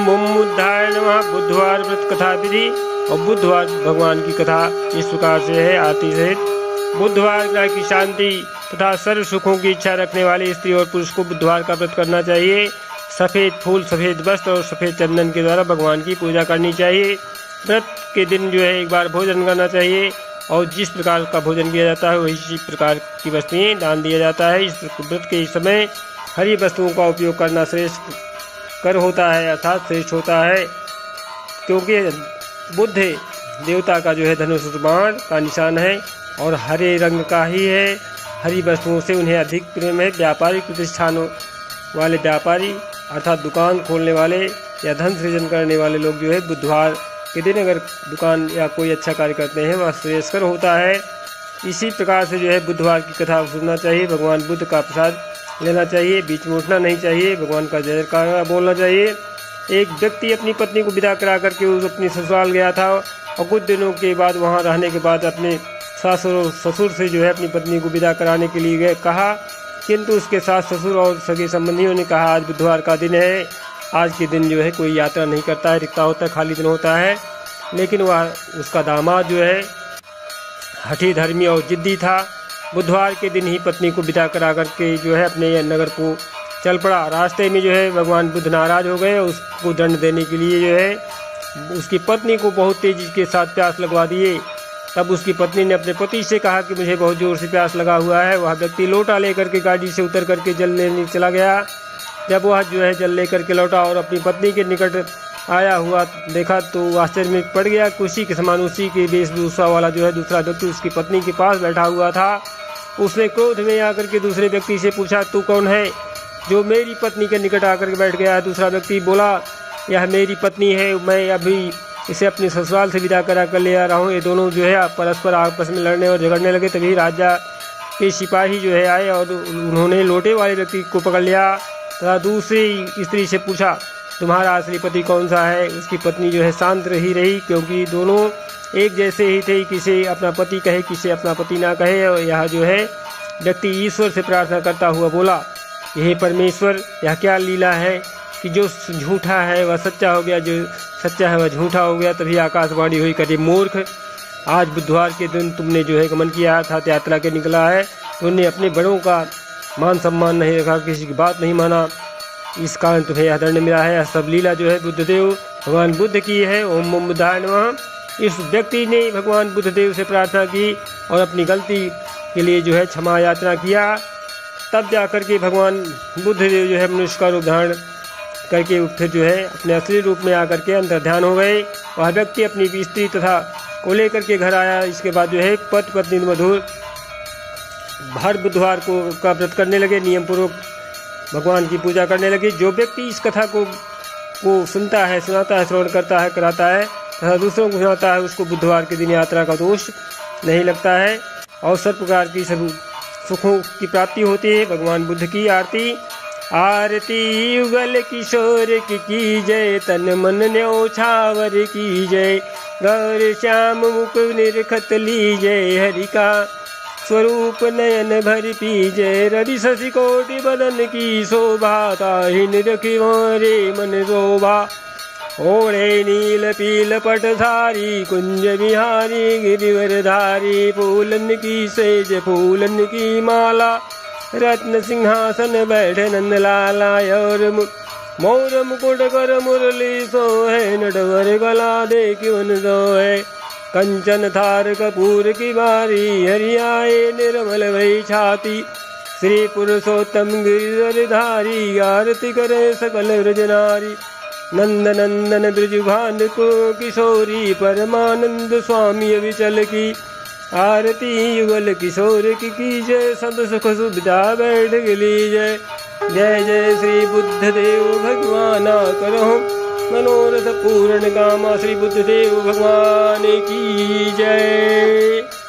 ओम बुद्धाय नमः। बुधवार व्रत कथा विधि और बुधवार भगवान की कथा इस प्रकार से है आरती सहित। बुधवार ग्रह की शांति तथा सर्व सुखों की इच्छा रखने वाली स्त्री और पुरुष को बुधवार का व्रत करना चाहिए। सफ़ेद फूल, सफ़ेद वस्त्र और सफ़ेद चंदन के द्वारा भगवान की पूजा करनी चाहिए। व्रत के दिन जो है एक बार भोजन करना चाहिए और जिस प्रकार का भोजन किया जाता है वही प्रकार की वस्तुएं दान दिया जाता है। इस व्रत के समय हरी वस्तुओं का उपयोग करना श्रेष्ठ कर होता है, अर्थात श्रेष्ठ होता है, क्योंकि बुध देवता का जो है धनुष बाण का निशान है और हरे रंग का ही है। हरी वस्तुओं से उन्हें अधिक प्रेम है। व्यापारिक प्रतिष्ठानों वाले व्यापारी अर्थात दुकान खोलने वाले या धन सृजन करने वाले लोग जो है बुधवार के दिन अगर दुकान या कोई अच्छा कार्य करते हैं वह श्रेयस्कर होता है। इसी प्रकार से जो है बुधवार की कथा सुनना चाहिए, भगवान बुद्ध का प्रसाद लेना चाहिए, बीच में उठना नहीं चाहिए, भगवान का जयकारा बोलना चाहिए। एक व्यक्ति अपनी पत्नी को विदा करा करके उस अपनी ससुराल गया था और कुछ दिनों के बाद वहाँ रहने के बाद अपने सास और ससुर से जो है अपनी पत्नी को विदा कराने के लिए कहा, किंतु उसके सास ससुर और सगे संबंधियों ने कहा आज बुधवार का दिन है, आज के दिन जो है कोई यात्रा नहीं करता है, रिक्ता होता है, खाली दिन होता है। लेकिन वह उसका दामाद जो है हठी धर्मी और जिद्दी था। बुधवार के दिन ही पत्नी को विदा करा करके जो है अपने नगर को चल पड़ा। रास्ते में जो है भगवान बुद्ध नाराज हो गए, उसको दंड देने के लिए जो है उसकी पत्नी को बहुत तेजी के साथ प्यास लगवा दिए। तब उसकी पत्नी ने अपने पति से कहा कि मुझे बहुत जोर से प्यास लगा हुआ है। वह व्यक्ति लोटा लेकर के गाड़ी से उतर करके जल लेने चला गया। जब वह जो है जल लेकर के लौटा और अपनी पत्नी के निकट आया हुआ देखा तो आश्चर्य में पड़ गया। उसी के समान उसी के वेशभूषा वाला जो है दूसरा व्यक्ति उसकी पत्नी के पास बैठा हुआ था। उसने क्रोध में आकर के दूसरे व्यक्ति से पूछा तू कौन है जो मेरी पत्नी के निकट आकर के बैठ गया है। दूसरा व्यक्ति बोला यह मेरी पत्नी है, मैं अभी इसे अपने ससुराल से विदा करा कर ले आ रहा हूँ। ये दोनों जो है परस्पर आपस में लड़ने और झगड़ने लगे। तभी राजा के सिपाही जो है आए और उन्होंने लोटे वाले व्यक्ति को पकड़ लिया तथा दूसरी स्त्री से पूछा तुम्हारा असली पति कौन सा है। उसकी पत्नी जो है शांत ही रही, क्योंकि दोनों एक जैसे ही थे, किसे अपना पति कहे किसे अपना पति ना कहे। और यह जो है व्यक्ति ईश्वर से प्रार्थना करता हुआ बोला हे परमेश्वर, यह क्या लीला है कि जो झूठा है वह सच्चा हो गया, जो सच्चा है वह झूठा हो गया। तभी आकाशवाणी हुई करे मूर्ख, आज बुधवार के दिन तुमने जो है गमन किया था, यात्रा के निकला है, तुमने अपने बड़ों का मान सम्मान नहीं रखा, किसी की बात नहीं माना, इस कारण तुम्हें यह दंड मिला है। यह सब लीला जो है बुद्धदेव भगवान बुद्ध की है। ओम बुद्धाय नमः। इस व्यक्ति ने भगवान बुद्धदेव से प्रार्थना की और अपनी गलती के लिए जो है क्षमा याचना किया। तब जाकर के भगवान बुद्धदेव जो है मनुष्य का रूप धारण करके फिर जो है अपने असली रूप में आकर के अंतर ध्यान हो गए। वह व्यक्ति अपनी स्त्री तथा को लेकर के घर आया। इसके बाद जो है पति पत्नी मधुर हर बुधवार को का व्रत करने लगे, नियम पूर्वक भगवान की पूजा करने लगे। जो व्यक्ति इस कथा को सुनता है, सुनाता है, श्रवण करता है, कराता है तथा दूसरों को सुनाता है, उसको बुधवार के दिन यात्रा का दोष नहीं लगता है और सब प्रकार की सब सुखों की प्राप्ति होती है। भगवान बुद्ध की आरती। आरती युगल किशोर की जय, तन मन न्योछावर की जय, गौर श्याम मुख निरखत लीजय, हरि का स्वरूप नयन भर पीजय, रवि शशि कोटि बदन की शोभा, ताहि निरखि मोरे मन शोभा, ओढ़े नील पील पटधारी, कुंज बिहारी गिरिवरधारी, फूलन की सेज फूलन की माला, रत्न सिंहासन बैठ नंद लाला, और मोर मुकुट कर मुरली सोहे, नटवर गला देखि वन सोहे, कंचन थार कपूर की बारी, हरियाए निर्मल भई छाती, श्री पुरुषोत्तम गिरिधरधारी, आरती करे सकल ब्रज नारी, नंद नंदन ब्रजभान को किशोरी, परमानंद स्वामी अविचल की, आरती युगल किशोर की जय, सब सुख सुविधा बैठ गली जय। जय जय श्री बुद्ध देव भगवाना, करो मनोरथ पूर्ण कामा, श्री बुद्ध देव भगवान की जय।